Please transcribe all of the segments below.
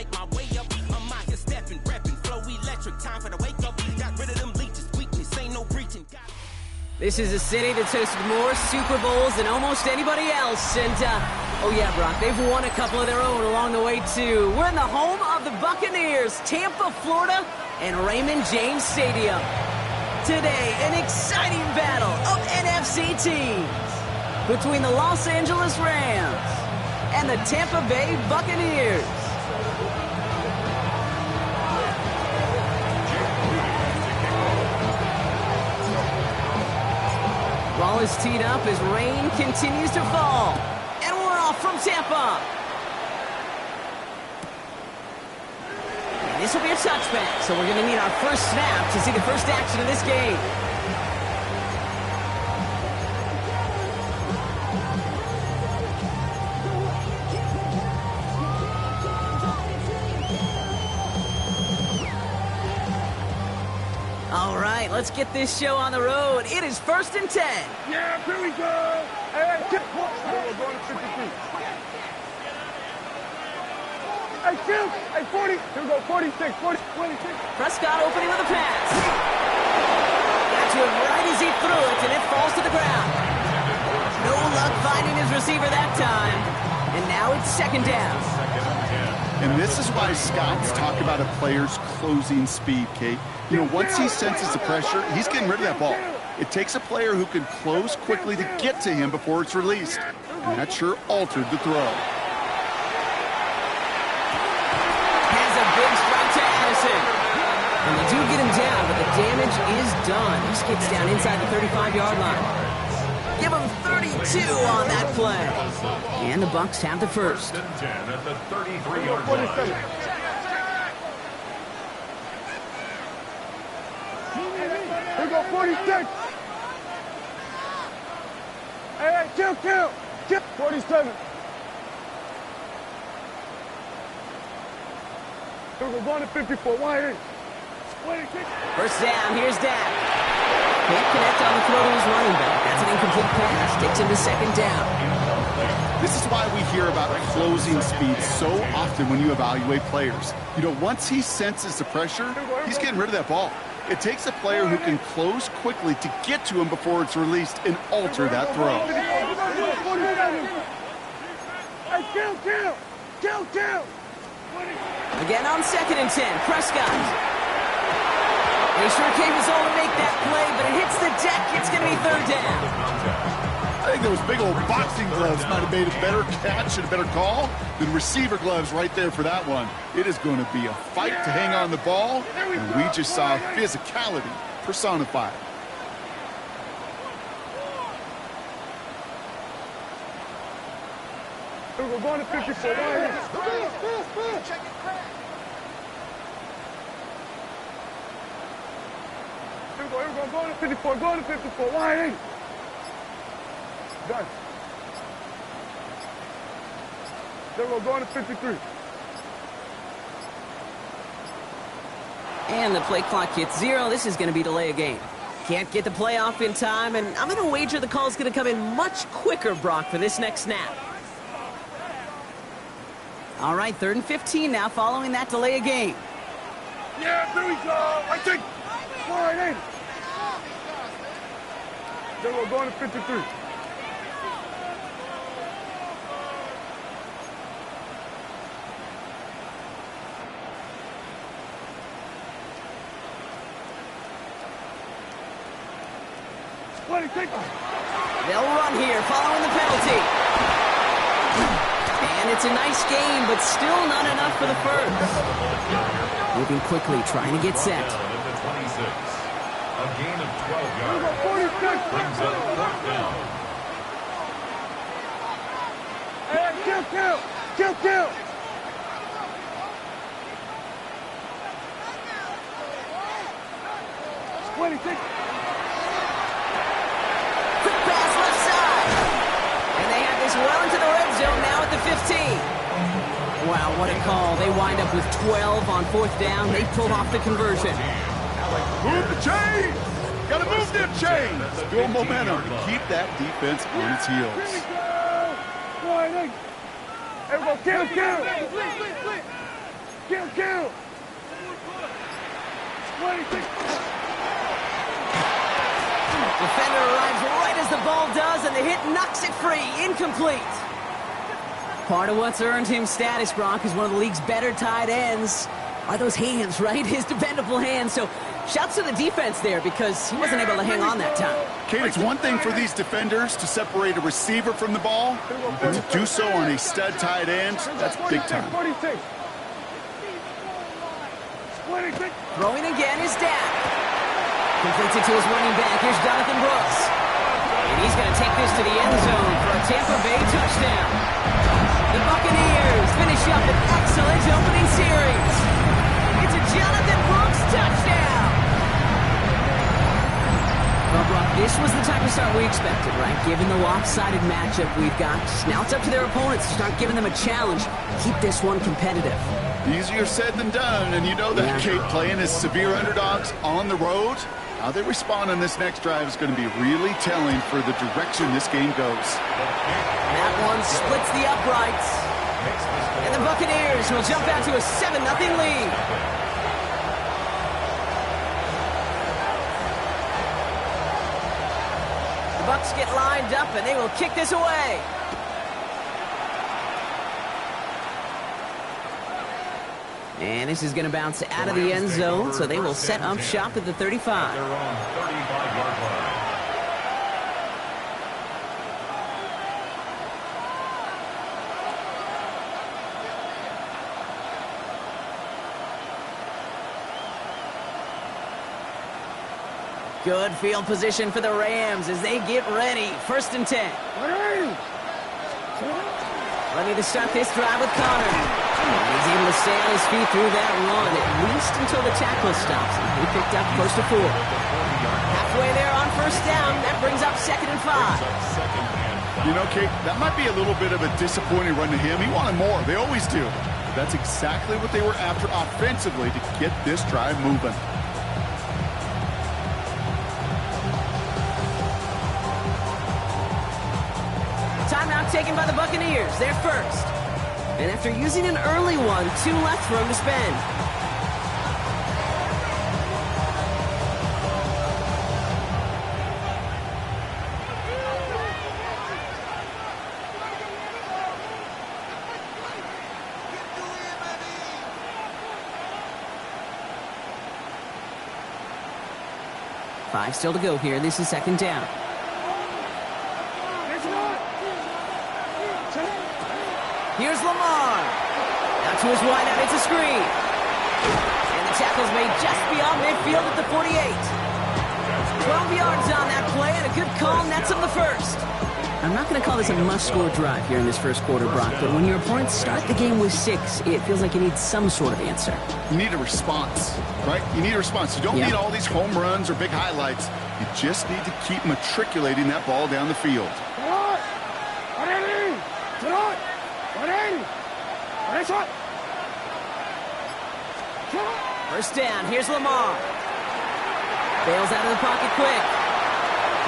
make my way up. I'm out here stepping, repping, flow electric. Time for the wake up. Got rid of them leeches, weakness, ain't no breaching. This is a city that's hosted more Super Bowls than almost anybody else. And, oh yeah, Brock, they've won a couple of their own along the way, too. We're in the home of the Buccaneers, Tampa, Florida, and Raymond James Stadium. Today, an exciting battle of NFC teams between the Los Angeles Rams and the Tampa Bay Buccaneers. Ball is teed up as rain continues to fall. And we're off from Tampa. And this will be a touchback, so we're going to need our first snap to see the first action of this game. All right, let's get this show on the road. It is 1st and 10. Yeah, here we go. Hey, get we're going to 52. Hey, Kim. Hey, 40. Here we go, 46, 40, 26. Prescott opening with a pass. Got to him right as he threw it, and it falls to the ground. No luck finding his receiver that time. And now it's 2nd down. And this is why scouts talk about a player's closing speed, Kate. You know, once he senses the pressure, he's getting rid of that ball. It takes a player who can close quickly to get to him before it's released. And that sure altered the throw. Has a big strike to Addison. And they do get him down, but the damage is done. He gets down inside the 35-yard line. Give him 32 on that play. And the Bucs have the first. 10 at the 33-yard line. Here we go, 46. Hey, kill. 47. Here we go, going to 54. Wide in. 26. First down, here's Dak. Can't connect on the throw to his running back. That's an incomplete pass. Takes him to 2nd down. This is why we hear about closing speed so often when you evaluate players. You know, once he senses the pressure, he's getting rid of that ball. It takes a player who can close quickly to get to him before it's released and alter that throw. Hey, kill. Again on 2nd and 10. Prescott. They sure came his own to make that play, but it hits the deck. It's going to be 3rd down. I think those big old boxing gloves might have made a better catch and a better call than receiver gloves right there for that one. It is going to be a fight to hang on the ball, and we just saw physicality personified. We're going to 54. Here we go, going to 54, wide in. Done. There we go, going to 53. And the play clock hits 0. This is going to be delay a game. Can't get the play off in time, and I'm going to wager the call is going to come in much quicker, Brock, for this next snap. All right, 3rd and 15 now following that delay a game. Yeah, here we go. I think. Wide in. Then we're going to 53. They'll run here following the penalty. And it's a nice game, but still not enough for the first. Moving quickly, trying to get set. A gain of 12 yards. Brings up 4th down. Hey, kill. 26. Quick pass left side. And they have this well into the red zone now at the 15. Wow, what a call. They wind up with 12 on 4th down. They pulled off the conversion. Move the chain! Gotta move them chains! Build momentum to keep that defense on its heels. Here we go, kill. Kill. 26. Defender arrives right as the ball does, and the hit knocks it free. Incomplete. Part of what's earned him status, Brock, is one of the league's better tight ends. Are those hands, right? His dependable hands. So shouts to the defense there because he wasn't able to hang on that time. Kate, it's one thing for these defenders to separate a receiver from the ball, but to do so on a stud tight end, that's big time. 46. Throwing again is down. Completes it to his running back. Here's Jonathan Brooks. And he's going to take this to the end zone for a Tampa Bay touchdown. The Buccaneers finish up an excellent opening series. It's a Jonathan Brooks touchdown. Well, Brock, this was the type of start we expected, right? Given the lopsided matchup we've got. Now it's up to their opponents to start giving them a challenge. Keep this one competitive. Easier said than done, and you know that, Kate, playing as severe underdogs on the road. How they respond on this next drive is going to be really telling for the direction this game goes. That one splits the uprights. And the Buccaneers will jump out to a 7-0 lead. The Bucs get lined up, and they will kick this away. And this is going to bounce out of the end zone, so they will set up shop at the 35. They're on 35-yard line. Good field position for the Rams as they get ready. 1st and 10. Ready to start this drive with Connor. He's able to stay on his feet through that run, at least until the tackle stops him. He picked up close to 4. Halfway there on 1st down. That brings up 2nd and 5. You know, Kate, that might be a little bit of a disappointing run to him. He wanted more. They always do. That's exactly what they were after offensively to get this drive moving. Timeout taken by the Buccaneers. They're first. And after using an early one, 2 left for him to spend. Five still to go here. This is 2nd down. Here's Lamar. Out to his wideout. It's a screen. And the tackle's made just beyond midfield at the 48. 12 yards on that play and a good call nets him the first. I'm not going to call this a must-score drive here in this first quarter, Brock, but when your opponents start the game with 6, it feels like you need some sort of answer. You need a response, right? You need a response. You don't need all these home runs or big highlights. You just need to keep matriculating that ball down the field. First down, here's Lamar. Bails out of the pocket quick.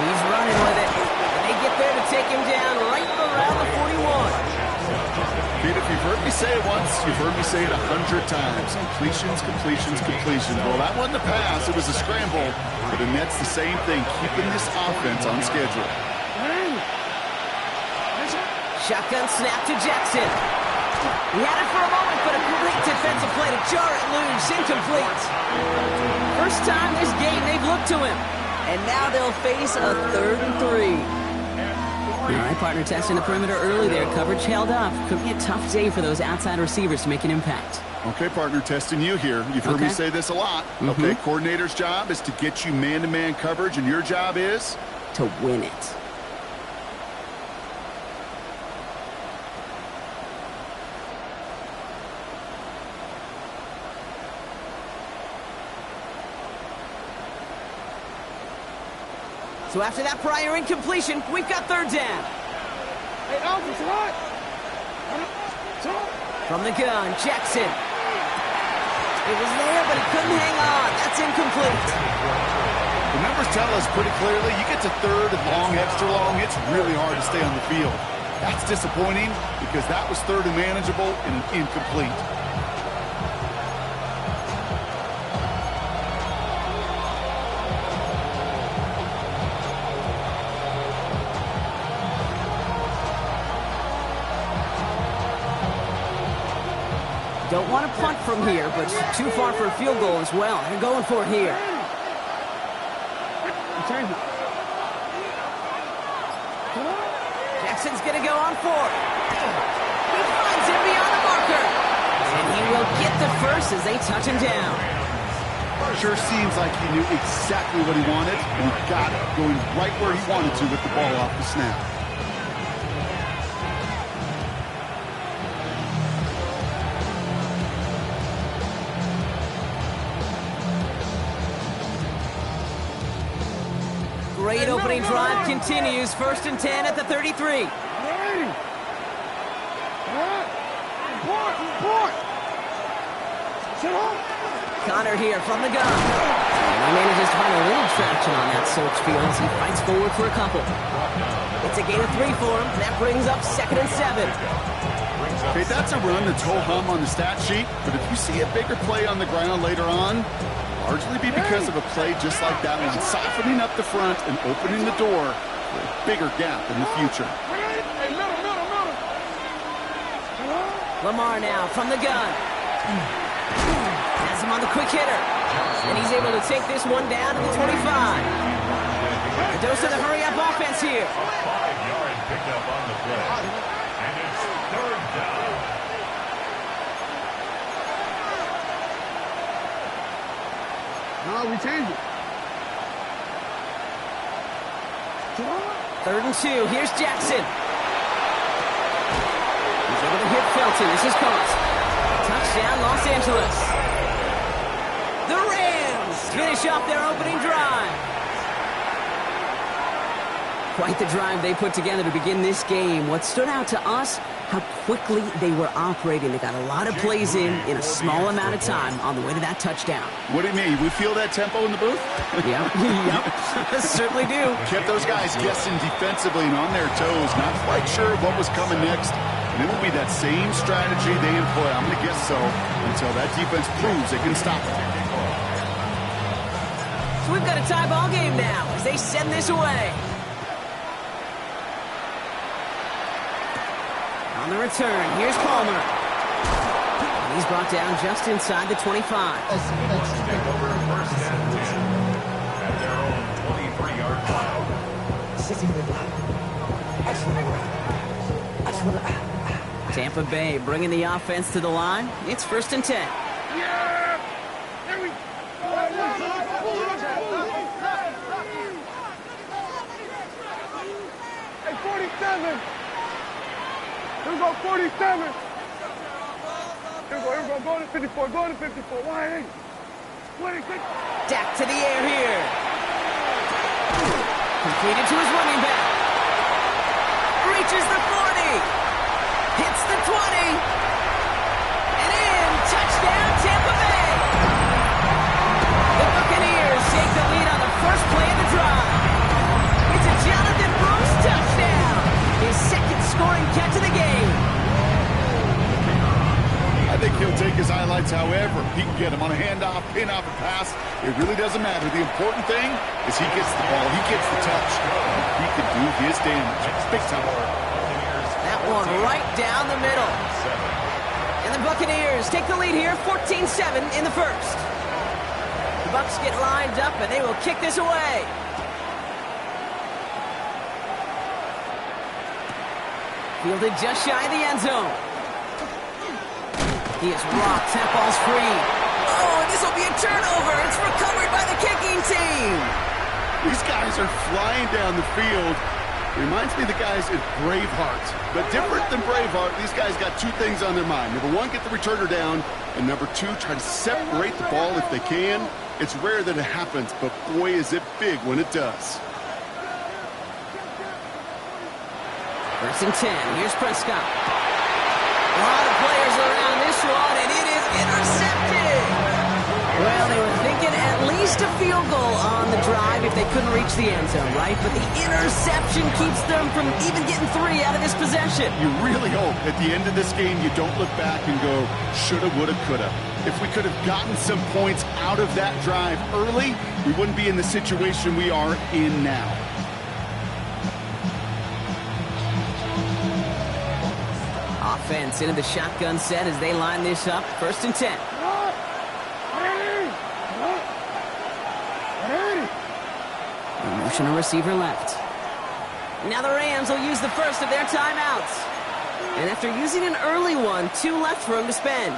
He's running with it. And they get there to take him down right around the 41. Pete, if you've heard me say it once, you've heard me say it 100 times. Completions. Well, that wasn't a pass. It was a scramble. But the Nets the same thing, keeping this offense on schedule. Shotgun snap to Jackson. He had it for a moment, but a great defensive play to jar it loose. Incomplete. First time this game they've looked to him. And now they'll face a 3rd and 3. All right, partner, testing the perimeter early there. Coverage held up. Could be a tough day for those outside receivers to make an impact. Okay, partner, testing you here. You've heard me say this a lot. Okay, coordinator's job is to get you man-to-man coverage, and your job is? To win it. So after that prior incompletion, we've got 3rd down. Hey, Alfred, what? From the gun, Jackson. It was there, but he couldn't hang on. That's incomplete. The numbers tell us pretty clearly, you get to 3rd and long, extra long, it's really hard to stay on the field. That's disappointing because that was 3rd and manageable and incomplete. Don't want to punt from here, but too far for a field goal as well. They're going for it here. Change it. Jackson's going to go on fourth. He finds him beyond the marker. And he will get the first as they touch him down. Sure seems like he knew exactly what he wanted, and he got it, going right where he wanted to with the ball off the snap. Great opening drive continues. 1st and 10 at the 33. Connor here from the gun. And he manages to find a little traction on that search field as he fights forward for a couple. It's a gain of 3 for him. That brings up 2nd and 7. Okay, that's a run that's ho-hum on the stat sheet, but if you see a bigger play on the ground later on, largely be because of a play just like that one, softening up the front and opening the door for a bigger gap in the future. Lamar now from the gun. Has him on the quick hitter. And he's able to take this one down to the 25. A dose of the hurry-up offense here. 5-yard pickup on the play. And it's 3rd down. No, we change it. 3rd and 2. Here's Jackson. He's able to hit Felton. This is caught. Touchdown, Los Angeles. The Rams finish off their opening drive. Quite the drive they put together to begin this game. What stood out to us, how quickly they were operating. They got a lot of plays in a small amount of time on the way to that touchdown. What do you mean? We feel that tempo in the booth? Yep, certainly do. Kept those guys guessing defensively and on their toes, not quite sure what was coming next. And it will be that same strategy they employ, I'm going to guess so, until that defense proves they can stop it. So we've got a tie ball game now as they send this away. On the return, here's Palmer. And he's brought down just inside the 25. Take over 1st and 10 at their own 23-yard line. Tampa Bay bringing the offense to the line. It's 1st and 10. Yeah! There we go. Hey, 47. Here we go, 47. Here we go. Go to 54. Go to 54. Why ain't? Dak to the air here. Completed to his running back. Reaches the 40. Hits the 20. And in. Touchdown, Tampa Bay. The Buccaneers take the lead on the first play of the drive. It's a Jonathan Brooks touchdown. His 2nd scoring catch of the game. I think he'll take his highlights however he can get them on a handoff, pin-off, a pass. It really doesn't matter. The important thing is he gets the ball. He gets the touch. He can do his damage. Big time. That one right down the middle. And the Buccaneers take the lead here, 14-7 in the first. The Bucs get lined up, and they will kick this away. Fielded just shy of the end zone. He is rocked. That ball's free. Oh, and this will be a turnover. It's recovered by the kicking team. These guys are flying down the field. Reminds me of the guys at Braveheart. But different than Braveheart, these guys got 2 things on their mind. Number 1, get the returner down. And number 2, try to separate the ball if they can. It's rare that it happens, but boy, is it big when it does. 1st and 10. Here's Prescott. A lot of players around this one, and it is intercepted. Well, they were thinking at least a field goal on the drive if they couldn't reach the end zone, right? But the interception keeps them from even getting 3 out of this possession. You really hope at the end of this game you don't look back and go, shoulda, woulda, coulda. If we could have gotten some points out of that drive early, we wouldn't be in the situation we are in now. offense into the shotgun set as they line this up. 1st and 10. Motion a receiver left. Now the Rams will use the first of their timeouts. And after using an early one, 2 left for him to spend.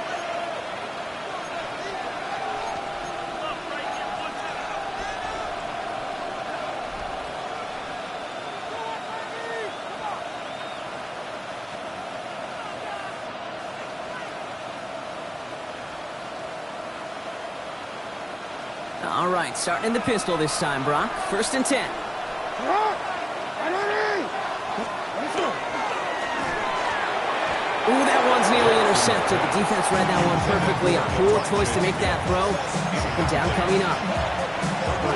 All right, starting in the pistol this time, Brock. 1st and 10. Ooh, that one's nearly intercepted. The defense read that one perfectly. A poor choice to make that throw. 2nd down coming up.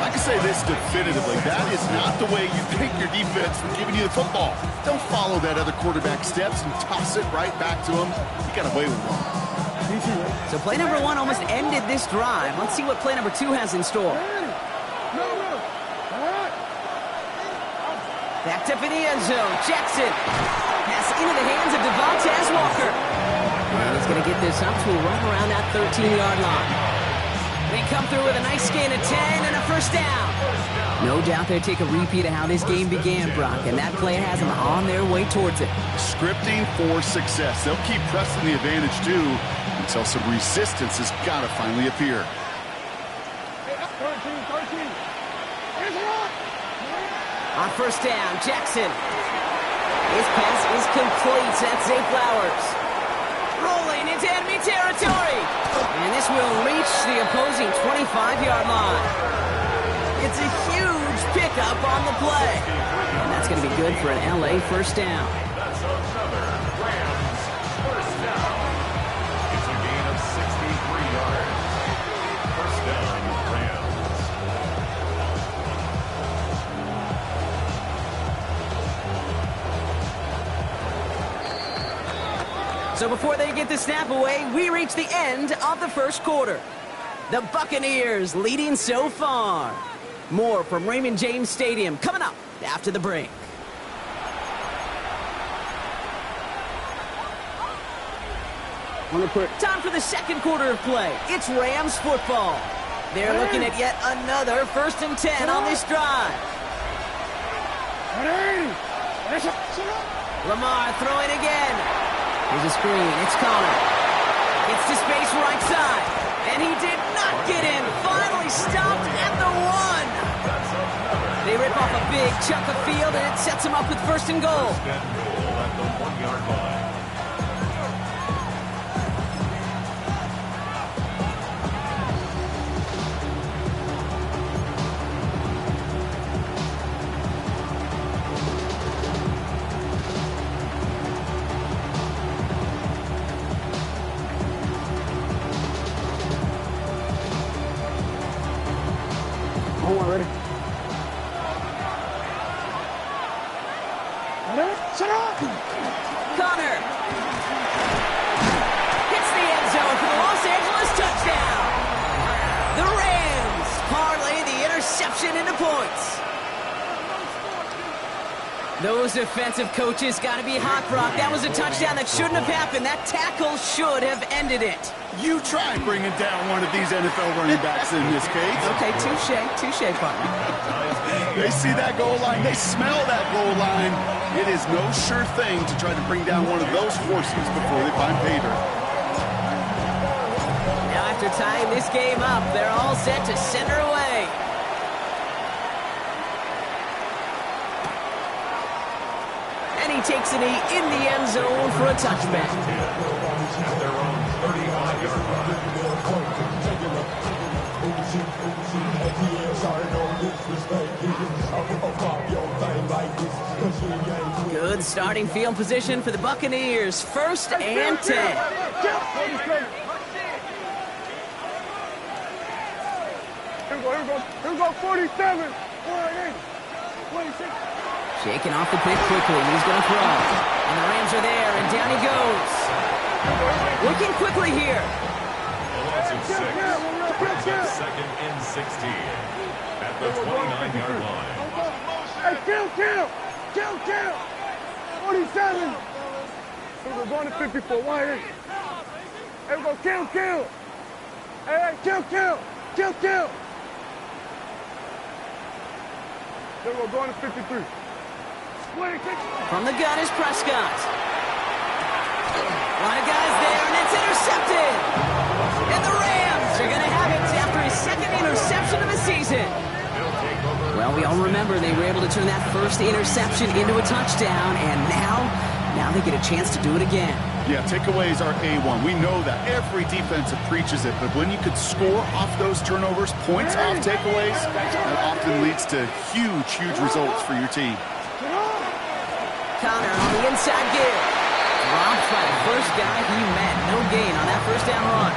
I can say this definitively. That is not the way you thank your defense for giving you the football. Don't follow that other quarterback steps and toss it right back to him. You got away with one. So play number 1 almost ended this drive. Let's see what play number 2 has in store. Backed up in the end zone. Jackson. Pass into the hands of Devontae Walker. And he's going to get this up to a run around that 13-yard line. They come through with a nice gain of 10 and a 1st down. No doubt they'll take a repeat of how this game began, Brock, and that play has them on their way towards it. Scripting for success. They'll keep pressing the advantage, too, until some resistance has got to finally appear. 13. On 1st down, Jackson. His pass is complete. That's Zay Flowers. Rolling into enemy territory. And this will reach the opposing 25-yard line. It's a huge pickup on the play. And that's going to be good for an LA 1st down. That's another Rams 1st down. It's a gain of 63 yards. 1st down, Rams. So before they get the snap away, we reach the end of the 1st quarter. The Buccaneers leading so far. More from Raymond James Stadium coming up after the break. Time for the 2nd quarter of play. It's Rams football. They're looking at yet another 1st and 10 on this drive. Lamar throwing again. Here's a screen. It's Connor. Gets to space right side. And he did not get in. Finally stopped at the 1. They rip off a big chunk of field, and it sets them up with 1st and goal. 1st and goal at the 1-yard line. Ready? Connor hits the end zone for the Los Angeles touchdown. The Rams parlay the interception into points. Those defensive coaches got to be hot, Brock. That was a touchdown that shouldn't have happened. That tackle should have ended it. You try bringing down one of these NFL running backs in this case. Okay, touche, partner. They see that goal line. They smell that goal line. It is no sure thing to try to bring down one of those horses before they find pay dirt. Now after tying this game up, they're all set to send her away. And he takes a knee in the end zone for a touchback. At their own 35-yard line. Good starting field position for the Buccaneers. 1st and 10. Here we go, 47. 26. Shaking off the pick quickly. He's going to throw. And the Rams are there, and down he goes. Working quickly here. Offensive 6. 2nd and 16. At the 29-yard line. Hey, kill. 47. Here we go, going to 54. Wide eight. Here we go, kill. Hey, kill. Here we go, going to 53. From the gun is Prescott. A lot of guys there, and it's intercepted. And the Rams are going to have it after his second interception of the season. Well, we all remember they were able to turn that first interception into a touchdown, and now they get a chance to do it again. Yeah, takeaways are A1. We know that every defensive preaches it, but when you could score off those turnovers, points off takeaways, that often leads to huge results for your team. Connor on the inside give. Dropped by the first guy he met. No gain on that first down run.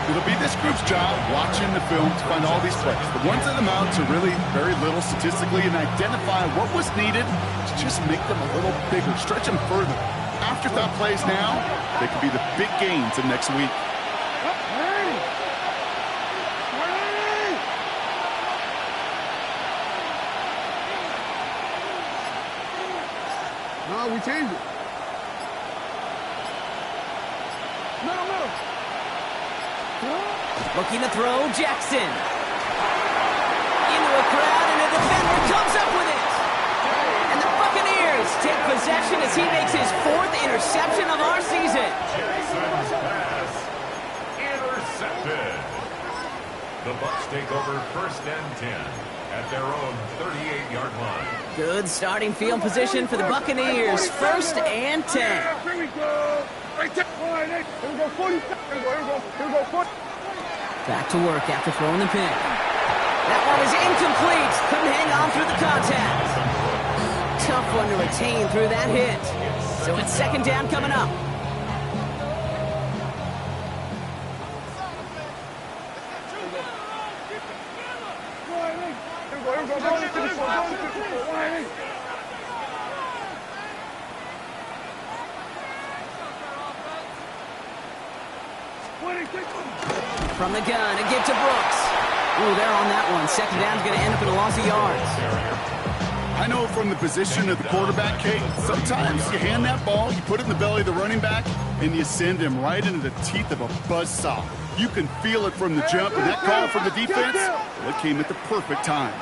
It'll be this group's job watching the film to find all these plays. The ones that amount to really very little statistically and identify what was needed to just make them a little bigger, stretch them further. Afterthought plays now, they could be the big gains of next week. No, we changed it. Middle. Looking to throw, Jackson. Into a crowd, and a defender comes up with it. And the Buccaneers take possession as he makes his fourth interception of our season. Jackson's pass intercepted. The Bucs take over 1st and 10 at their own 38-yard line. Good starting field position for the Buccaneers. 1st and 10. Here we go. Right there. Here we go, 40. Here we go, 40. Back to work after throwing the pick. That one is incomplete. Couldn't hang on through the contact. Tough one to retain through that hit. So it's 2nd down coming up. From the gun, and get to Brooks. Ooh, they're on that one. 2nd down's going to end up in a loss of yards. I know from the position of the quarterback, Kate, sometimes you hand that ball, you put it in the belly of the running back, and you send him right into the teeth of a buzzsaw. You can feel it from the jump, and that call from the defense, well, it came at the perfect time.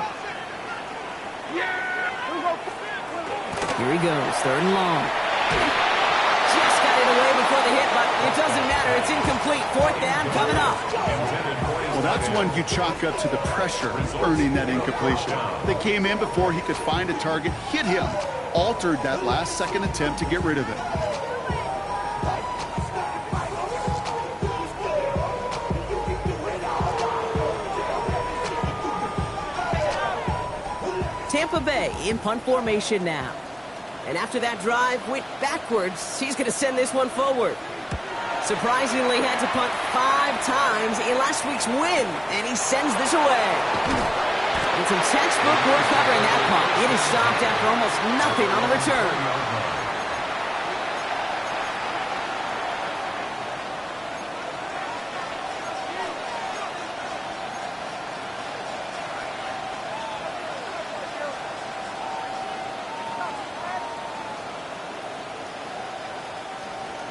Here he goes, 3rd and long. Just got it away before the hit, but it doesn't matter. It's incomplete. 4th down coming up. Well, that's one you chalk up to the pressure earning that incompletion. They came in before he could find a target, hit him, altered that last-second attempt to get rid of it. Tampa Bay in punt formation now. And after that drive went backwards, he's going to send this one forward. Surprisingly had to punt 5 times in last week's win, and he sends this away. And some textbook work covering that punt. It is stopped after almost nothing on the return.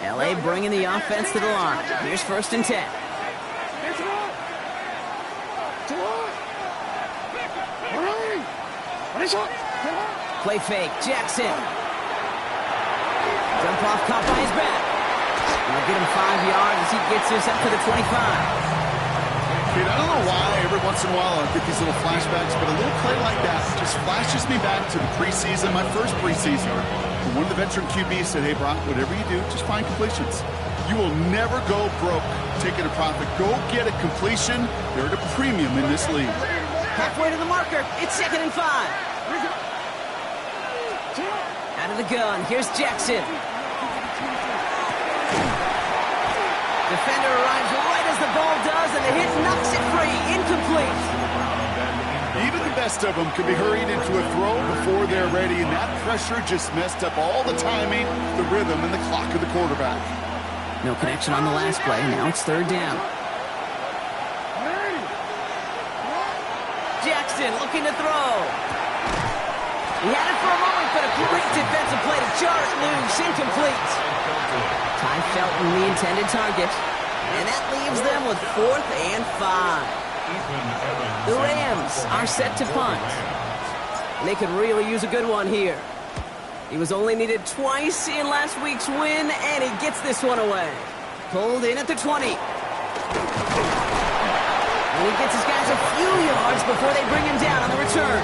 LA bringing the offense to the line. Here's 1st and 10. Play fake, Jackson. Jump off, caught by his back. We'll get him 5 yards as he gets this up to the 25. Kid, I don't know why every once in a while I'll get these little flashbacks, but a little play like that just flashes me back to the preseason, my first preseason. And one of the veteran QBs said, hey, Brock, whatever you do, just find completions. You will never go broke taking a profit. Go get a completion. They're at a premium in this league. Halfway to the marker. It's 2nd and 5. Out of the gun. Here's Jackson. Defender arrives right as the ball does, and the hit knocks it free. Incomplete. Even the best of them can be hurried into a throw before they're ready, and that pressure just messed up all the timing, the rhythm, and the clock of the quarterback. No connection on the last play. Now it's 3rd down. Jackson looking to throw. He had it for a moment, but a great defensive play to jar it loose. Incomplete. Ty Felton, the intended target. And that leaves them with 4th and 5. The Rams are set to punt. And they could really use a good one here. He was only needed twice in last week's win, and he gets this one away. Pulled in at the 20. And he gets his guys a few yards before they bring him down on the return.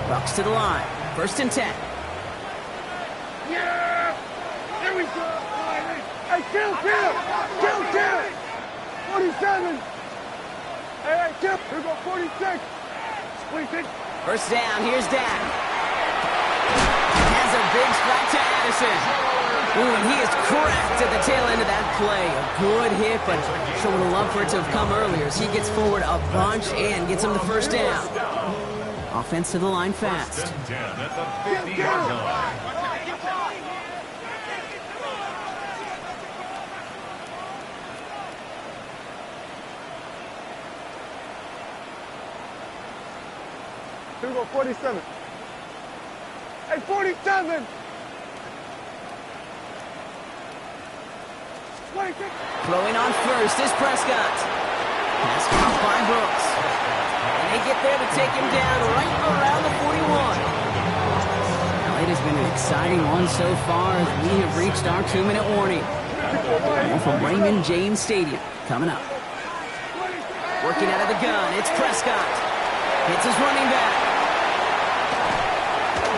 Bucks to the line. 1st and 10. Yeah! There we go! Hey, kill! 47! Hey, kill! Here we go, 46! 26! 1st down, here's Dak. Has a big strike to Addison. Ooh, and he is cracked at the tail end of that play. A good hit, but sure would have loved for it to have come earlier as he gets forward a bunch and gets him the 1st down. Offense to the line fast. 10 at the 50-yard line. Here we go, 47. Hey, 47! 26! Throwing on 1st is Prescott. Pass caught by Brooks. And they get there to take him down right around the 41. Now, it has been an exciting one so far as we have reached our 2-minute warning. More from Raymond James Stadium coming up. Working out of the gun, it's Prescott. Hits his running back.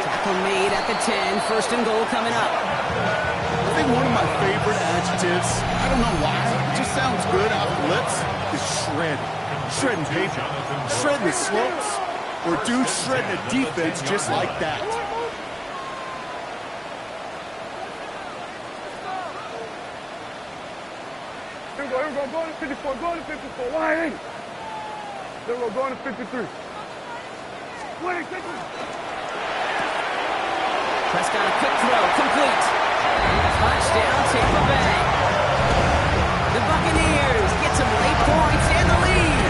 Tackle made at the 10. 1st and goal coming up. I think one of my favorite adjectives, I don't know why, it just sounds good off the lips, is shred. Shredding paper. Shredding the slopes. Or dude shredding a defense just like that. Here we go, go to 54, go to 54, wide in. Here we go, going to 53. 26. Prescott, a quick throw, complete. Touchdown, Tampa Bay. The Buccaneers get some late points and the lead.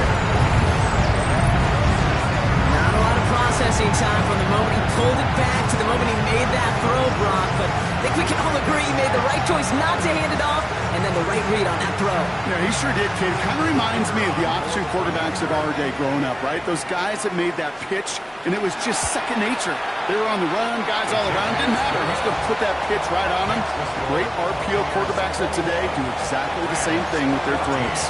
Not a lot of processing time from the moment he pulled it back to the moment he made that throw, Brock, but I think we can all agree he made the right choice not to hand it off, and then the right read on that throw. Yeah, he sure did, kid. Kind of reminds me of the option quarterbacks of our day growing up, right? Those guys that made that pitch, and it was just second nature. They were on the run, guys all around. Didn't matter. He's going to put that pitch right on them. Great RPO quarterbacks of today do exactly the same thing with their throws.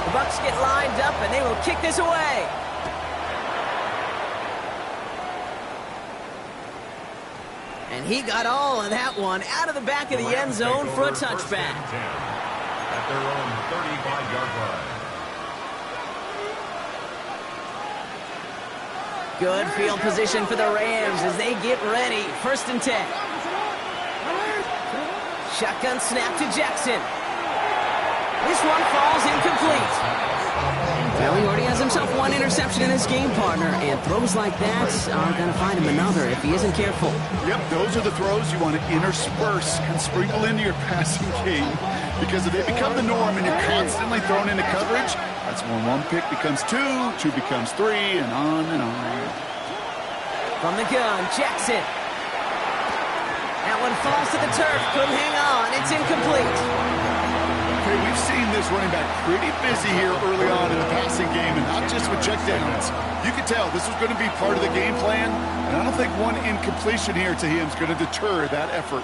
The Bucs get lined up, and they will kick this away. And he got all of that one out of the back of the end zone for a touchback. At their own 35-yard line. Good field position for the Rams as they get ready. 1st and 10. Shotgun snap to Jackson. This one falls incomplete. Well, he already has himself one interception in his game, partner, and throws like that are going to find him another if he isn't careful. Yep, those are the throws you want to intersperse and sprinkle into your passing game, because if they become the norm and you're constantly thrown into coverage, that's when 1 pick becomes 2, 2 becomes 3, and on and on. From the gun, Jackson. That one falls to the turf. Couldn't hang on. It's incomplete. Okay, we've seen this running back pretty busy here early on in the passing game, and not just with checkdowns. You can tell this was going to be part of the game plan, and I don't think one incompletion here to him is going to deter that effort.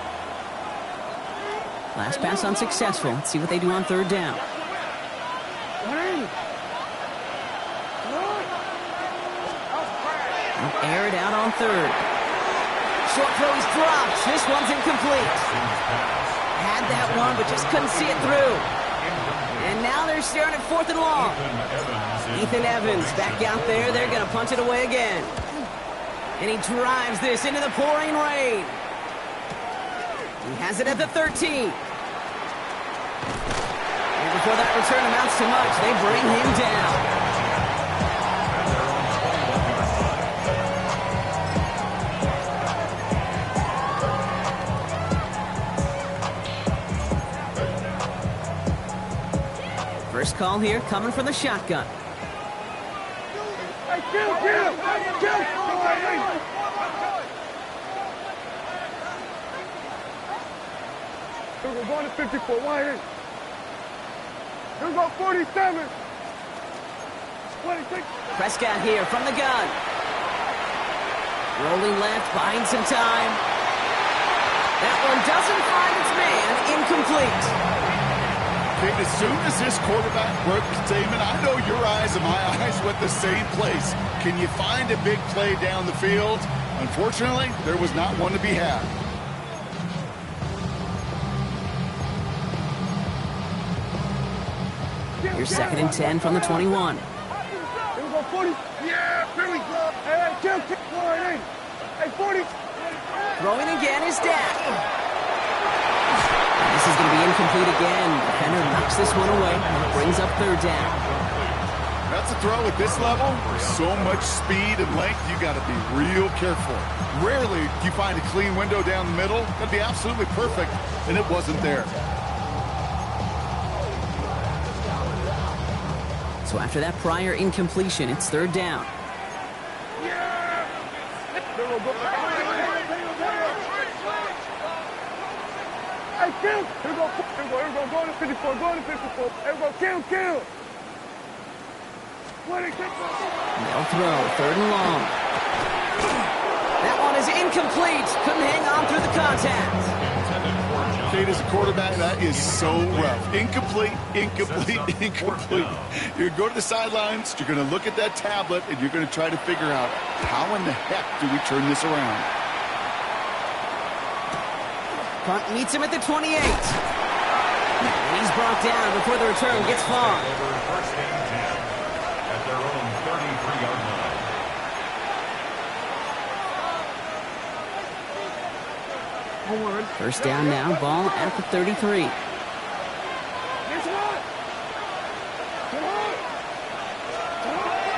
Last pass unsuccessful. Let's see what they do on 3rd down. They'll air it out on 3rd. Short throw is dropped. This one's incomplete. Had that one, but just couldn't see it through. And now they're staring at 4th and long. Ethan Evans back out there. They're going to punch it away again. And he drives this into the pouring rain. He has it at the 13. And before that return amounts to much, they bring him down. call here coming from the shotgun. Hey, kill! Here we go, going to 54, wide in. Here we go, 47. 26. Prescott here from the gun. Rolling left, buying some time. That one doesn't find its man. Incomplete. Kate, as soon as this quarterback broke the statement, I know your eyes and my eyes went the same place. Can you find a big play down the field? Unfortunately, there was not one to be had. Here's 2nd and 10 from the 21. Here we go, 40. Yeah, here we go. Hey, kill, wide in. Hey, 40. Throwing again is Dak. This is going to be incomplete again. Defender knocks this one away. Brings up 3rd down. That's a throw at this level. So much speed and length, you got to be real careful. Rarely do you find a clean window down the middle. That'd be absolutely perfect, and it wasn't there. So after that prior incompletion, it's 3rd down. Hey, kill! Here we go, go to 54, go to 54. Here we go, kill! They'll throw, 3rd and long. That one is incomplete. Couldn't hang on through the contact. Kate, as a quarterback, that is so rough. Incomplete. You're going to go to the sidelines, you're going to look at that tablet, and you're going to try to figure out how in the heck do we turn this around. Punt meets him at the 28. And he's brought down before the return gets far. First and 10 at their own 33-yard line. First down now, ball at the 33.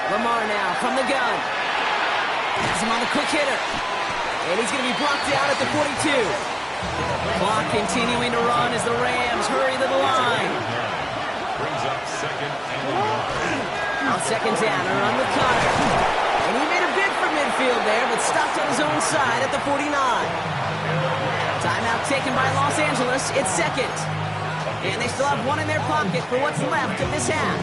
Lamar now from the gun. Has him on the quick hitter. And he's going to be blocked down at the 42. Clock continuing to run as the Rams hurry to the line. Brings up 2nd and goal. On 2nd down, a run with Connor. And he made a bid for midfield there, but stopped on his own side at the 49. Timeout taken by Los Angeles. It's 2nd. And they still have one in their pocket for what's left of this half.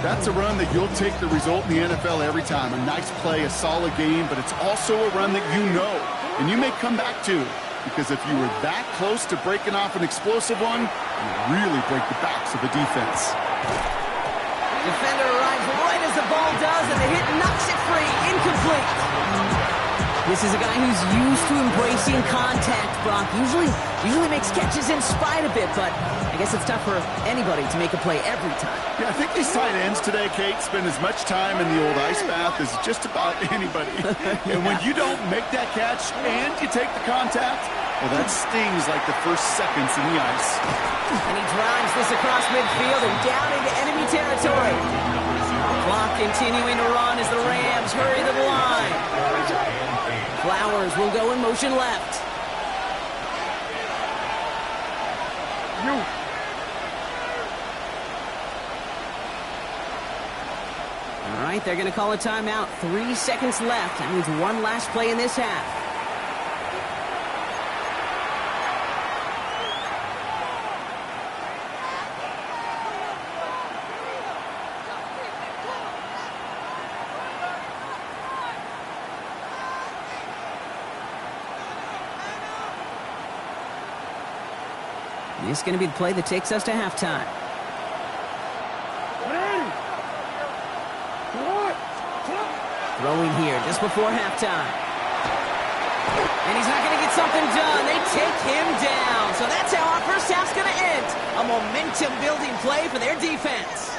That's a run that you'll take the result in the NFL every time. A nice play, a solid game, but it's also a run that you know, and you may come back to. Because if you were that close to breaking off an explosive one, you really break the backs of the defense. Defender arrives right as the ball does, and the hit knocks it free. Incomplete. This is a guy who's used to embracing contact, Brock. Usually makes catches in spite of it, but I guess it's tough for anybody to make a play every time. Yeah, I think these tight ends today, Kate, spend as much time in the old ice bath as just about anybody. And when you don't make that catch and you take the contact, well, that stings like the first seconds in the ice. And he drives this across midfield and down into enemy territory. Clock continuing to run as the Rams hurry to the line. Flowers will go in motion left. All right, they're going to call a timeout. 3 seconds left. That means one last play in this half. This is going to be the play that takes us to halftime. Throwing here just before halftime. And he's not going to get something done. They take him down. So that's how our first half's going to end. A momentum-building play for their defense.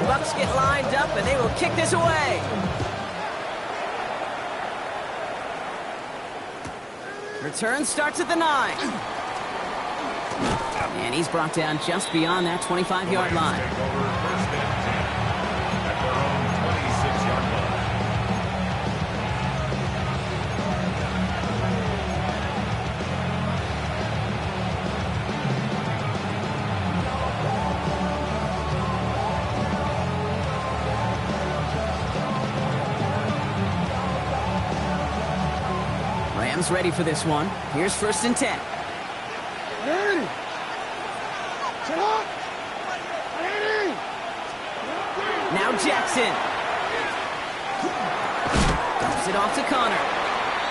Bucks get lined up, and they will kick this away. Return starts at the 9. And he's brought down just beyond that 25-yard line. Take over first and 10 at their own 26-yard line. Rams ready for this one. Here's first and 10. Ready. Set up. Ready. Now Jackson. Dumps it off to Connor.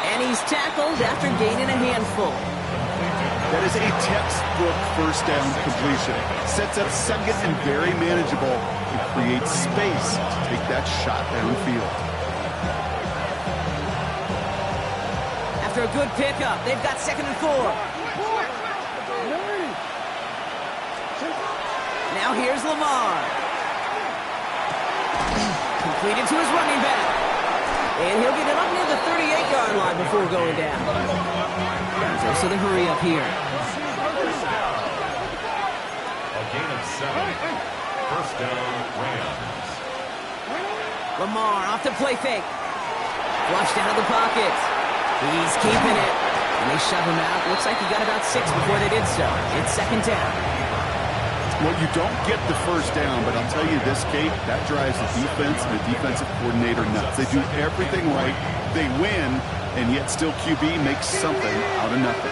And he's tackled after gaining a handful. That is a textbook first down completion. Sets up second and very manageable. It creates space to take that shot downfield. After a good pickup, they've got second and 4. Now here's Lamar. Completed to his running back. And he'll get it up near the 38-yard line before going down. There's also the hurry up here. A gain of 7. First down, Rams. Lamar off the play fake. Flushed out of the pocket. He's keeping it. And they shove him out. Looks like he got about 6 before they did so. It's second down. Well, you don't get the first down, but I'll tell you this, Kate, that drives the defense and the defensive coordinator nuts. They do everything right. They win, and yet still QB makes something out of nothing.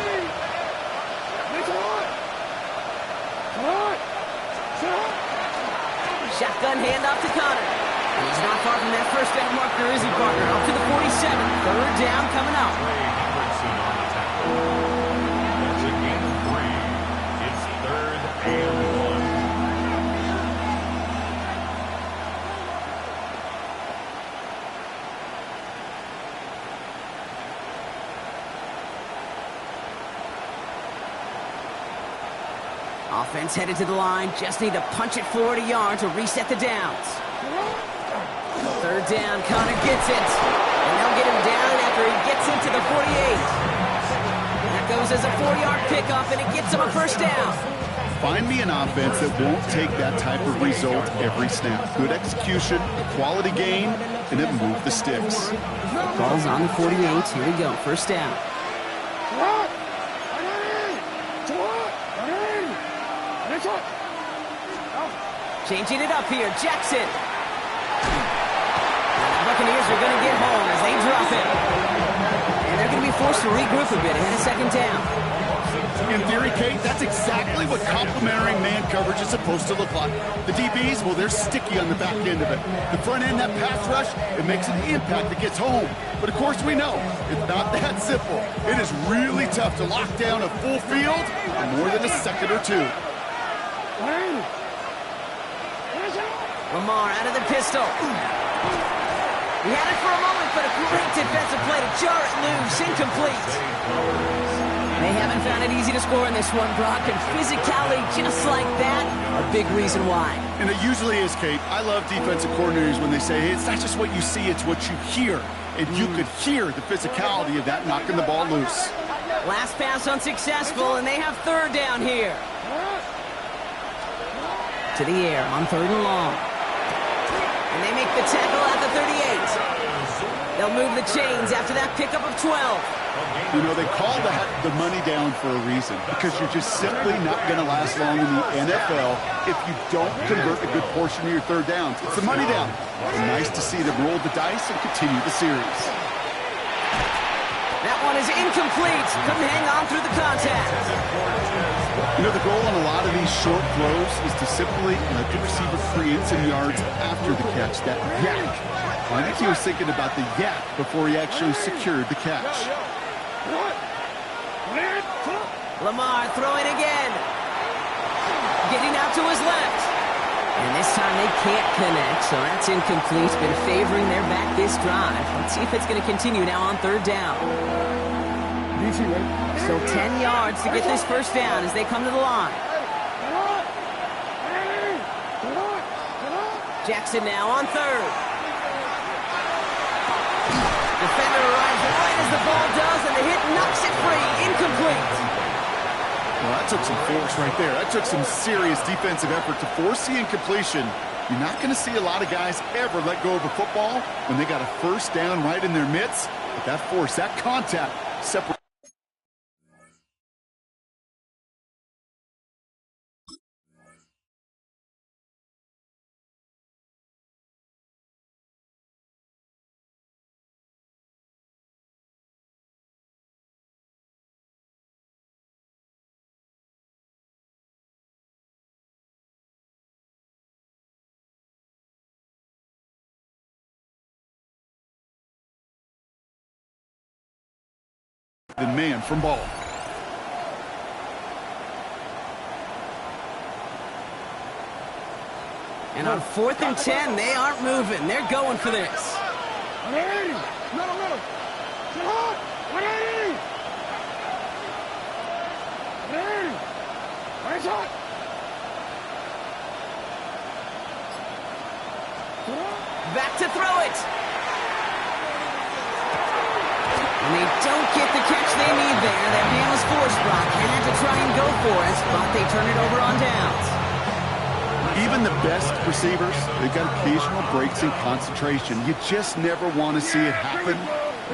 Shotgun handoff to Connor. He's not far from that first down marker, is he, partner? Up to the 47. Third down coming up. Hendrickson on the tackle. That's a gain of 3. It's third and 1. Offense headed to the line. Just need to punch it forward a yard to reset the downs. Third down, Connor gets it. And they'll get him down after he gets into the 48. That goes as a 4-yard pickup, and it gets him a first down. Find me an offense that won't take that type of result every snap. Good execution, a quality game, and it move the sticks. Ball's on the 48. Here we go. First down. Changing it up here. Jackson. The Buccaneers are going to get home as they drop it. And they're going to be forced to regroup a bit ahead of second down. In theory, Kate, that's exactly what complementary man coverage is supposed to look like. The DBs, well, they're sticky on the back end of it. The front end, that pass rush, it makes an impact that gets home. But of course we know, it's not that simple. It is really tough to lock down a full field in more than a second or two. Lamar out of the pistol. He had it for a moment, but a great defensive play to jar it loose. Incomplete. They haven't found it easy to score in this one, Brock, and physicality just like that, a big reason why. And it usually is, Kate. I love defensive coordinators when they say, hey, it's not just what you see, it's what you hear. And you could hear the physicality of that knocking the ball loose. Last pass unsuccessful, and they have third down here. To the air on third and long. And they make the tackle at the 38. They'll move the chains after that pickup of 12. You know, they call that the money down for a reason, because you're just simply not going to last long in the NFL if you don't convert a good portion of your third downs. It's the money down. And nice to see them roll the dice and continue the series. That one is incomplete. Couldn't hang on through the contact. You know, the goal on a lot of these short throws is to simply let the receiver create some yards after the catch, that yak. I think he was thinking about the yak before he actually secured the catch. Lamar throwing again. Getting out to his left. And this time they can't connect, so that's incomplete. Been favoring their back this drive. Let's see if it's going to continue now on third down. Still 10 yards to get this first down as they come to the line. Jackson now on third. Defender arrives right as the ball does, and the hit knocks it free. incomplete. Well, that took some force right there. That took some serious defensive effort to force the incompletion. You're not going to see a lot of guys ever let go of a football when they got a first down right in their midst. But that force, that contact, separates. The man from ball. And on 4th and 10, they aren't moving. They're going for this. 180. Middle. Sit hot. 180. 180. Nice hot. Back to throw it. And they don't get the catch they need there. That man was forced, Brock. Had to try and go for it, but they turn it over on downs. Even the best receivers, they've got occasional breaks in concentration. You just never want to see it happen.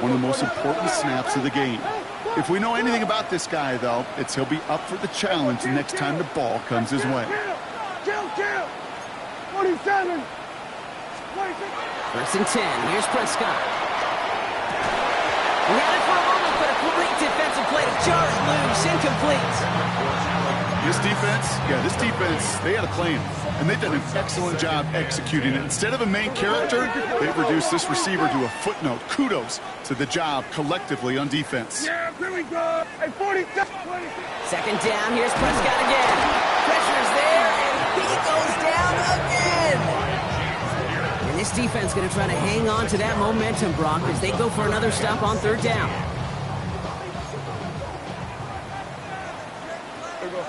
One of the most important snaps of the game. If we know anything about this guy, though, it's he'll be up for the challenge the next time the ball comes his way. Kill. 47. 1st and 10. Here's Prescott. We had it for a moment, but a great defensive play to jar it loose. Incomplete. This defense, they had a plan, and they've done an excellent job executing it. Instead of a main character, they've reduced this receiver to a footnote. Kudos to the job collectively on defense. Yeah, here we go. Hey, 47. 2nd down. Here's Prescott again. Pressure's there, and he goes down again. And this defense going to try to hang on to that momentum, Brock, as they go for another stop on 3rd down. Here we go.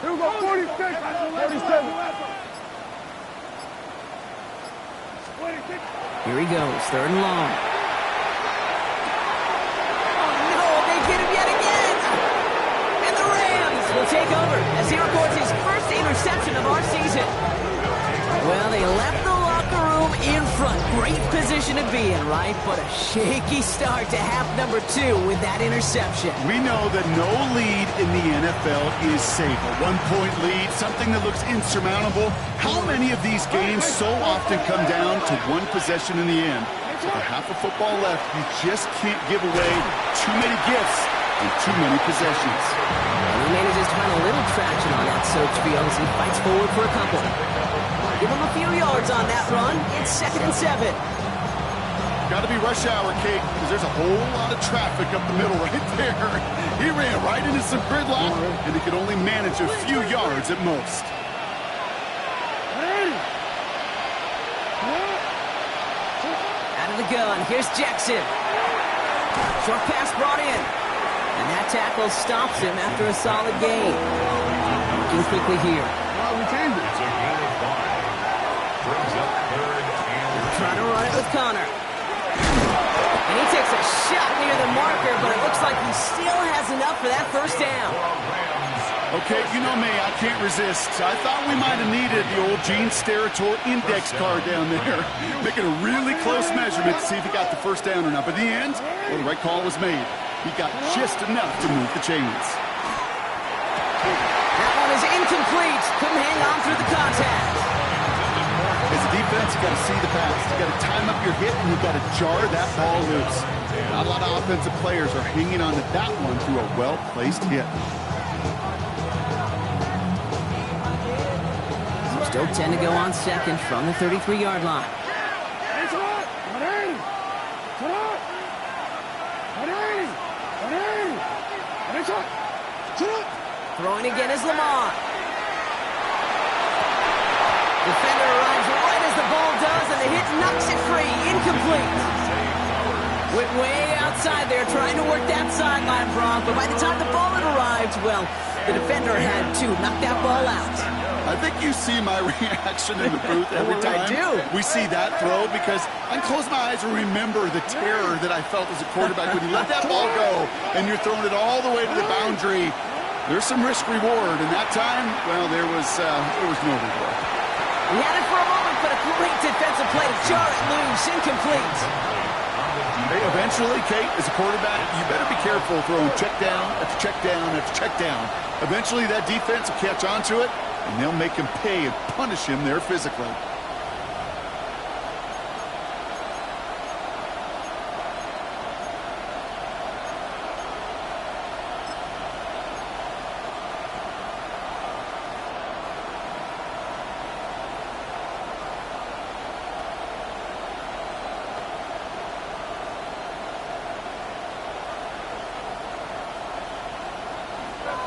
Here we go, 46, 47. Here he goes, 3rd and long. Oh, no, they get him yet again. And the Rams will take over as he records his first interception of our season. Well, they left the locker room in front. Great position to be in, right? But a shaky start to half number 2 with that interception. We know that no lead in the NFL is safe. A 1-point lead, something that looks insurmountable. How many of these games so often come down to one possession in the end? With a half of football left, you just can't give away too many gifts and too many possessions. And he manages to find a little traction on that search field as he fights forward for a couple. Give him a few yards on that run. It's 2nd and 7. Got to be rush hour, Kate, because there's a whole lot of traffic up the middle right there. He ran right into some gridlock, and he could only manage a few yards at most. Out of the gun, here's Jackson. Short pass brought in. And that tackle stops him after a solid gain. Looking quickly here. We changed it. It's a gain of 5. Brings up 3rd and Trying to run it with Connor. And he takes a shot near the marker, but it looks like he still has enough for that first down. Okay, you know me, I can't resist. I thought we might have needed the old Gene Steratore index card down there. Making a really close measurement to see if he got the first down or not. But in the end, well, the right call was made. He got just enough to move the chains. That one is incomplete. Couldn't hang on through the contact. As a defense, you got to see the pass. You got to time up your hit, and you got to jar that ball loose. Not a lot of offensive players are hanging on to that one through a well-placed hit. Still 10 to go on 2nd from the 33-yard line. Throwing again is Lamar. Defender arrives right as the ball does, and the hit knocks it free. Incomplete. Went way outside there, trying to work that sideline, Brock, but by the time the ball had arrived, well, the defender had to knock that ball out. I think you see my reaction in the booth every time I do. we see that throw, because I can close my eyes and remember the terror that I felt as a quarterback when you let that ball go and you're throwing it all the way to the boundary. There's some risk reward, and that time, well, there was no reward. He had it for a moment, but a great defensive play to jar it loose, incomplete. Hey, eventually, Kate, as a quarterback, you better be careful throwing check down after check down after check down. Eventually, that defense will catch on to it, and they'll make him pay and punish him there physically.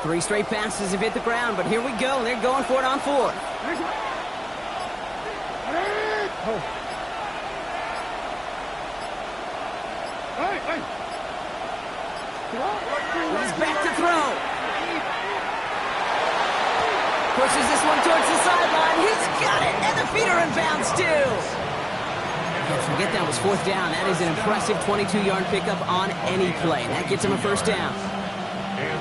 Three straight passes have hit the ground, but here we go. They're going for it on fourth. He's back to throw. Pushes this one towards the sideline. He's got it, and the feet are in bounds too. Don't forget that was fourth down. That is an impressive 22-yard pickup on any play. That gets him a first down.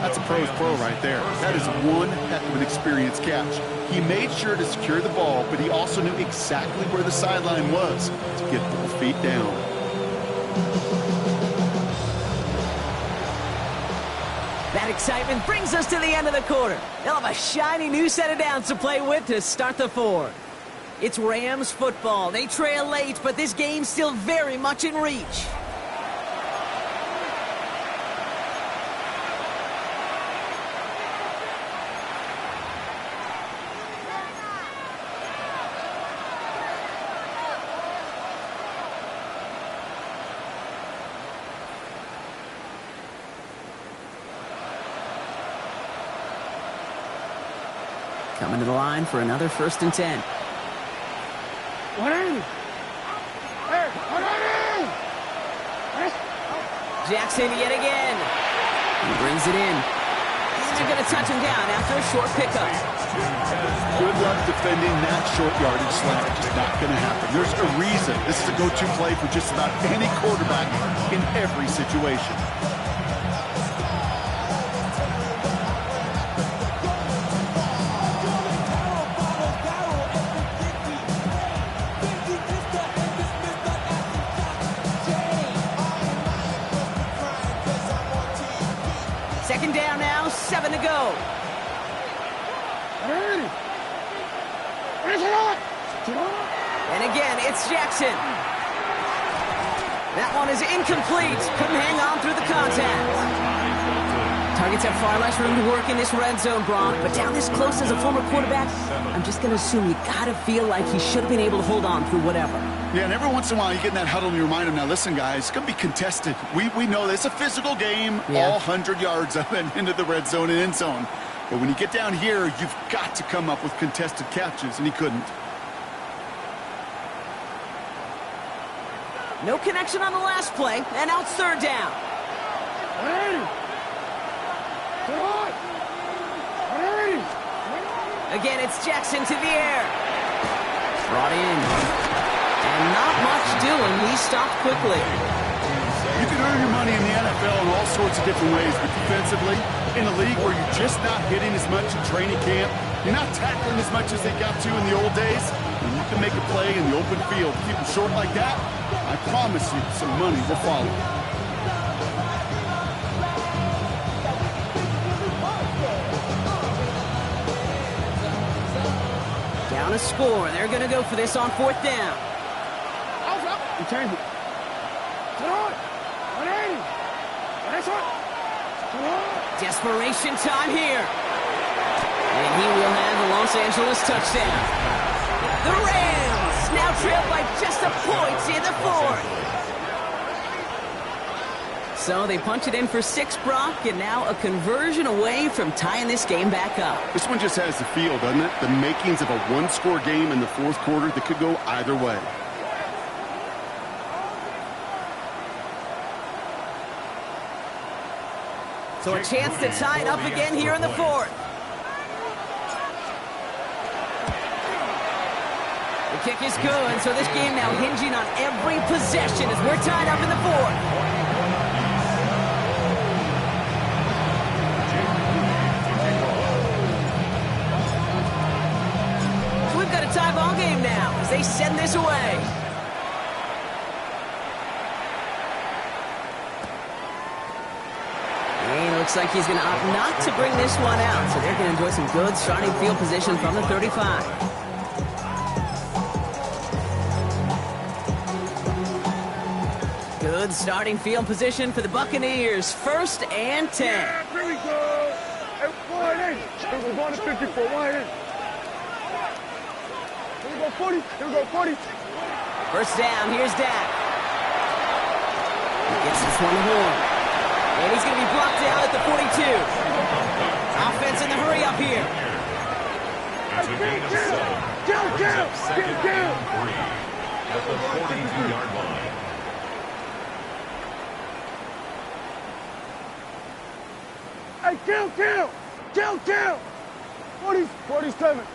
That's a pro's pro right there. That is one heck of an experienced catch. He made sure to secure the ball, but he also knew exactly where the sideline was to get both feet down. That excitement brings us to the end of the quarter. They'll have a shiny new set of downs to play with to start the fourth. It's Rams football. They trail late, but this game's still very much in reach. Coming to the line for another 1st and 10. Jackson yet again. He brings it in. They're going to touch him down after a short pickup. Good luck defending that short yardage slant. Just not going to happen. There's a reason this is a go-to play for just about any quarterback in every situation. Second down now, 7 to go. And again, it's Jackson. That one is incomplete. Couldn't hang on through the contact. Targets have far less room to work in this red zone, Brock, but down this close as a former quarterback, I'm just going to assume you got to feel like he should have been able to hold on through whatever. Yeah, and every once in a while you get in that huddle and you remind him, now listen, guys, it's going to be contested. We know this. It's a physical game, all 100 yards up and into the red zone and end zone. But when you get down here, you've got to come up with contested catches, and he couldn't. No connection on the last play, and now it's third down. Again, it's Jackson to the air. Brought in. And not much doing. He stopped quickly. You can earn your money in the NFL in all sorts of different ways, but defensively, in a league where you're just not hitting as much in training camp, you're not tackling as much as they got to in the old days, and you can make a play in the open field. Keep them short like that, I promise you some money will follow. Down a score. They're going to go for this on fourth down. Desperation time here. And he will have the Los Angeles touchdown. The Rams now trail by just a point in the fourth. So they punch it in for 6, Brock, and now a conversion away from tying this game back up. This one just has the feel, doesn't it? The makings of a one-score game in the fourth quarter that could go either way. So a chance to tie it up again here in the fourth. The kick is good, so this game now hinging on every possession as we're tied up in the fourth. Tie ball game now as they send this away. And it looks like he's going to opt not to bring this one out, so they're going to enjoy some good starting field position from the 35. Good starting field position for the Buccaneers. 1st and 10. Yeah, here we go. Hey, wide in. We're going to 54. Wide in. Here we go 40. Here we go 40. First down. Here's Dak. He gets this one home. And he's going to be blocked out at the 42. Offense in the hurry up here. It's a gain of 7. Second and 3 at the 42-yard line. Hey, kill. 47.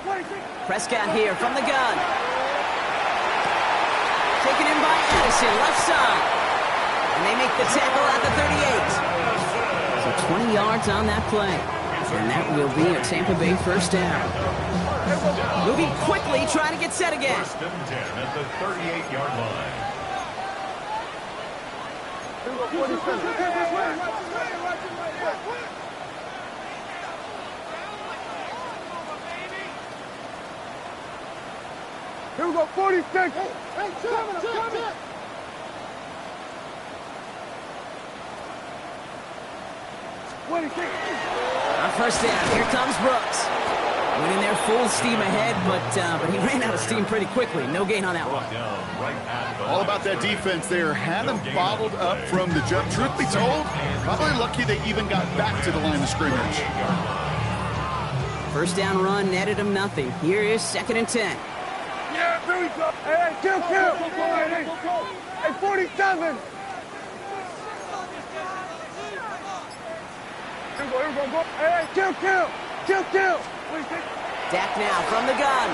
26. Prescott here from the gun. Taken in by Addison, left side. And they make the tackle at the 38. So 20 yards on that play. And that will be a Tampa Bay first down. Moving quickly, trying to get set again. 1st and 10 at the 38-yard line. Here we go 47. Here we go 46. Hey, check. 26. On first down, here comes Brooks. Went in there full steam ahead, but he ran out of steam pretty quickly. No gain on that one. All about that defense there. Had them bottled up from the jump. Truth be told, probably lucky they even got back to the line of scrimmage. First down run netted him nothing. Here is 2nd and 10. Yeah, here we go. Hey, kill. Hey, 47. Here we go. Hey, kill. 26. Dak now from the gun.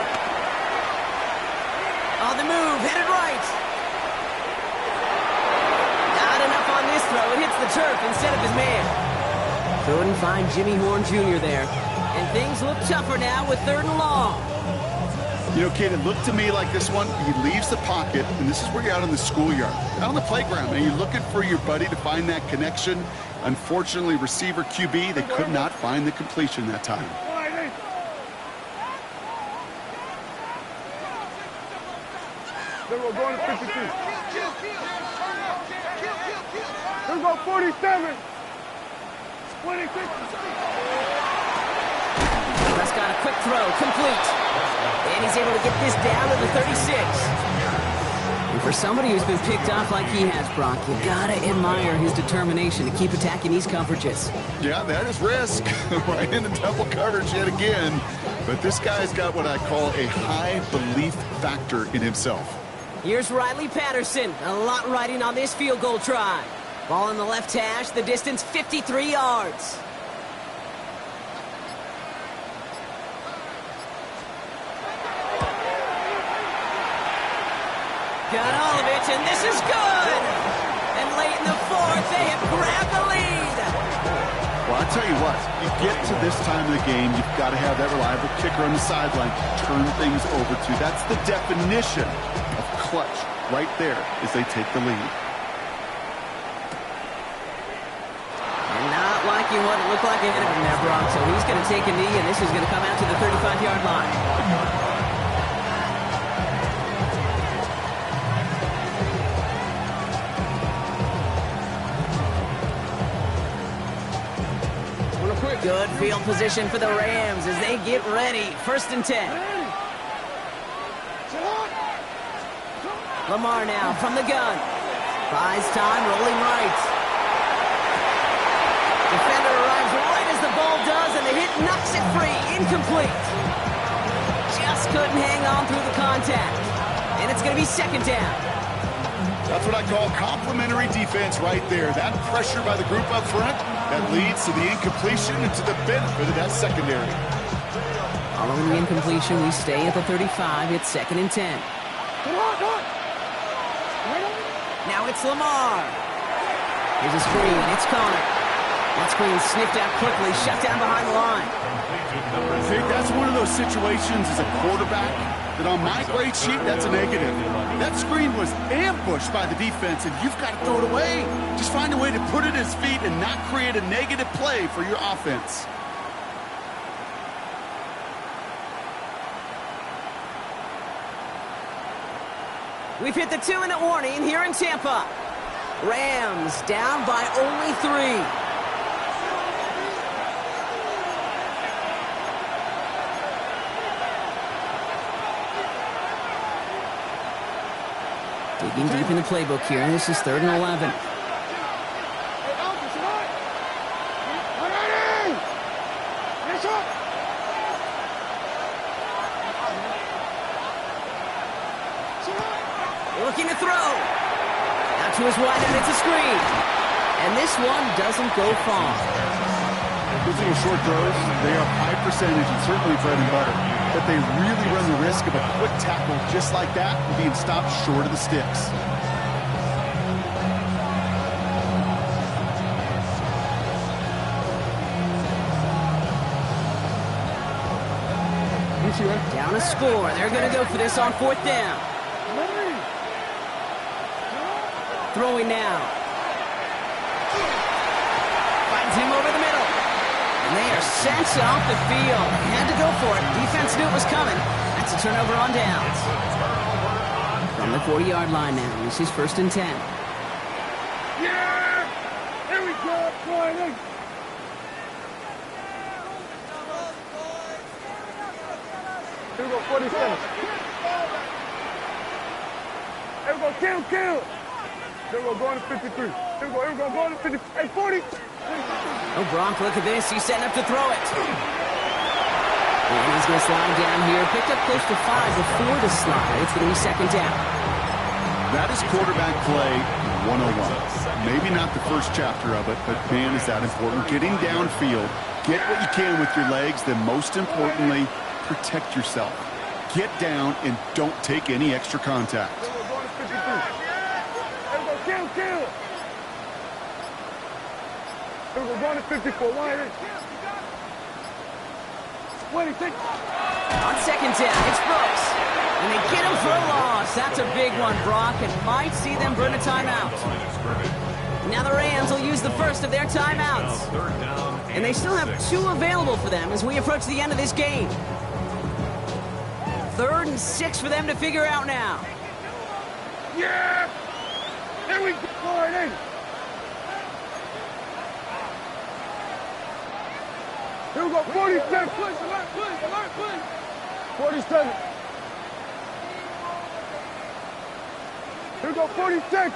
On the move, headed right. Not enough on this throw. It hits the turf instead of his man. Couldn't find Jimmy Horn Jr. there. And things look tougher now with 3rd and long. You know, Kate, it looked to me like this one, he leaves the pocket, and this is where you're out in the schoolyard, out on the playground, and you're looking for your buddy to find that connection. Unfortunately, receiver QB, they could not find the completion that time. Then we're going to 52. Here we go 47. 26. Prescott, a quick throw, complete. And he's able to get this down to the 36. And for somebody who's been picked off like he has, Brock, you gotta admire his determination to keep attacking these coverages. Yeah, that is risk. Right in the double coverage yet again. But this guy's got what I call a high belief factor in himself. Here's Riley Patterson. A lot riding on this field goal try. Ball in the left hash, the distance 53 yards. Got all of it, and this is good! And late in the 4th, they have grabbed the lead! Well, I tell you what, you get to this time of the game, you've got to have that reliable kicker on the sideline to turn things over to. That's the definition of clutch right there as they take the lead. And not liking what it looked like ahead of him there, Brock. So he's going to take a knee, and this is going to come out to the 35-yard line. Good field position for the Rams as they get ready. 1st and 10. Lamar now from the gun. Buys time, rolling right. Defender arrives right as the ball does, and the hit knocks it free. Incomplete. Just couldn't hang on through the contact. And it's going to be 2nd down. That's what I call complimentary defense right there. That pressure by the group up front, that leads to the incompletion and to the benefit of that secondary. Following the incompletion, we stay at the 35. It's 2nd and 10. Now it's Lamar. Here's a screen. It's Connor. That screen sniffed out quickly, shut down behind the line. See, that's one of those situations as a quarterback that on my grade sheet, that's a negative. That screen was ambushed by the defense, and you've got to throw it away. Just find a way to put it at his feet and not create a negative play for your offense. We've hit the 2-minute warning here in Tampa. Rams down by only 3. Digging deep in the playbook here. This is 3rd and 11. Looking to throw. Out to his wide end, it's a screen. And this one doesn't go far. Those little short throws, they are high percentage and certainly bread and butter. But they really run the risk of a quick tackle just like that and being stopped short of the sticks. Down a score. They're going to go for this on 4th down. Throwing now. Finds him over the middle. And they are sent off the field. They had to go for it. Defense knew it was coming. That's a turnover on downs. From the 40-yard line now. This is 1st and 10. Yeah! Here we go, Friday. Here we go, 47. Here we go, kill. Here we go, going to 53. Here we go, going to 50. Hey, 40. Oh, Bronk, look at this. He's setting up to throw it. And he's going to slide down here. Picked up close to 5 before the slide. It's going to be 2nd down. That is quarterback play 101. Maybe not the first chapter of it, but man, is that important. Getting downfield, get what you can with your legs, then most importantly, protect yourself. Get down and don't take any extra contact. Here we go, going to 53. Here we go, kill. Here we go, going to 54. Wide. 26. On 2nd down, it's Brooks. And they get him for a loss. That's a big one, Brock, and might see them burn a timeout. Now the Rams will use the first of their timeouts. And they still have 2 available for them as we approach the end of this game. 3rd and 6 for them to figure out now. Yeah! Here we go, Friday. Here we go, 47. Push, alert. 47. Here we go, 46.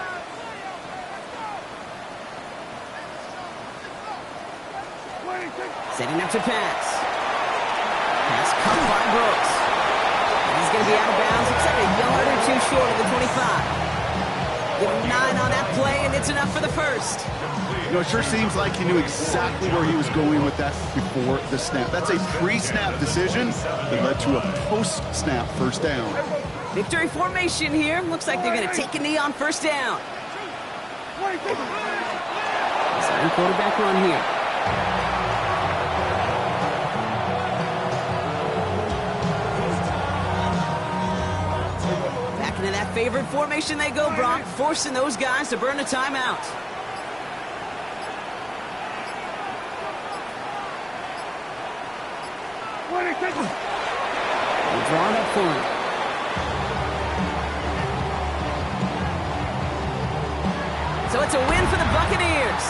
Setting up to pass. Pass cut by Brooks. And he's going to be out of bounds. Looks like a yard or 2 short of the 25. Give him 9 on that play, and it's enough for the first. You know, it sure seems like he knew exactly where he was going with that before the snap. That's a pre-snap decision that led to a post-snap first down. Victory formation here. Looks like they're going to take a knee on 1st down. Second quarterback run here. Back into that favorite formation they go, Brock, forcing those guys to burn a timeout. They're drawn up for him. So it's a win for the Buccaneers.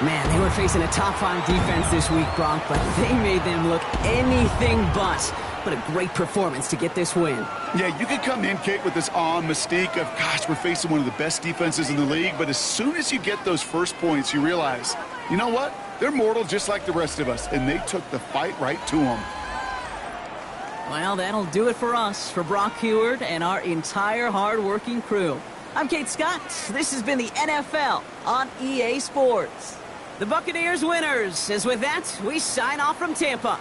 Man, they were facing a top-5 defense this week, Bronk, but they made them look anything but. What a great performance to get this win. Yeah, you could come in, Kate, with this awe and mystique of, gosh, we're facing one of the best defenses in the league, but as soon as you get those first points, you realize, you know what? They're mortal just like the rest of us, and they took the fight right to them. Well, that'll do it for us, for Brock Huard and our entire hard-working crew. I'm Kate Scott. This has been the NFL on EA Sports. The Buccaneers winners, as with that, we sign off from Tampa.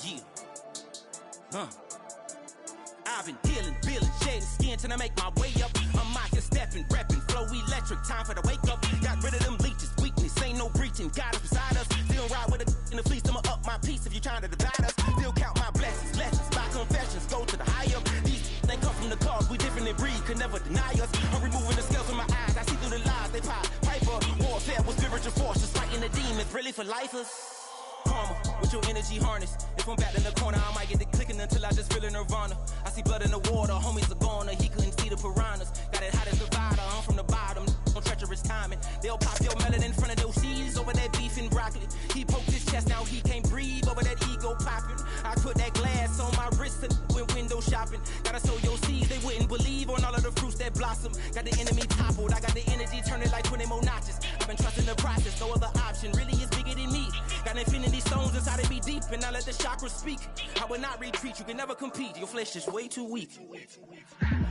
Yeah. I've been healing, feeling, shedding skin till I make my way up. I'm out here stepping, repping, flow electric, time for the wake up. Got rid of them leeches, weakness, ain't no breaching, God is beside us. Still ride with a in the fleece, I'ma up my piece if you trying to divide us. Still count my blessings, lessons, by confessions, go to the higher. These they come from the cause, we different in breed, could never deny us. I'm removing the scales from my eyes, I see through the lies, they pop, piper. Warfare with spiritual force, just fighting the demons, really for lifers. Karma, with your energy harness. If I'm back in the corner, I might get the clicking until I just feel a nirvana. I see blood in the water, homies are gone, he couldn't see the piranhas. Got it hot as divider, I'm from the bottom, on treacherous timing. They'll pop your melon in front of those seeds over that beef and broccoli. He poked his chest, now he can't breathe over that ego popping. I put that glass on my wrist and went window shopping. Gotta sow your seeds, they wouldn't believe on all of the fruits that blossom. Got the enemy toppled, I got the energy turning like 20 more notches. I've been trusting the process, no other option really is bigger than me. Got infinity stones inside of me deep, and I let the chakras speak. I will not retreat, you can never compete, your flesh is way too weak.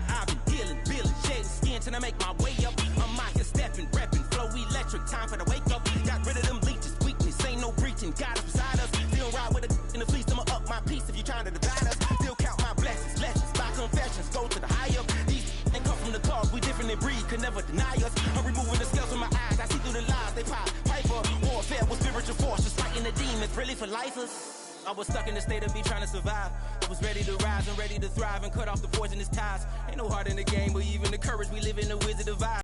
I've been healing, feeling, shedding skin till I make my way up. I'm out here stepping, repping, flow electric, time for the wake up. Got rid of them leeches, weakness, ain't no breaching, God is beside us. Still ride with a in the fleece, I'ma up my piece if you trying to divide us. Still count my blessings, lessons, by confessions, go to the higher. These ain't come from the cause, we different in breed, could never deny us. I'm removing the scales from my eyes, I see through the lies, they pop, piper. Warfare with spiritual force, just fighting the demons, really for lifers. I was stuck in the state of me trying to survive. I was ready to rise and ready to thrive and cut off the poisonous ties. Ain't no heart in the game, but even the courage we live in the wizard of vibe.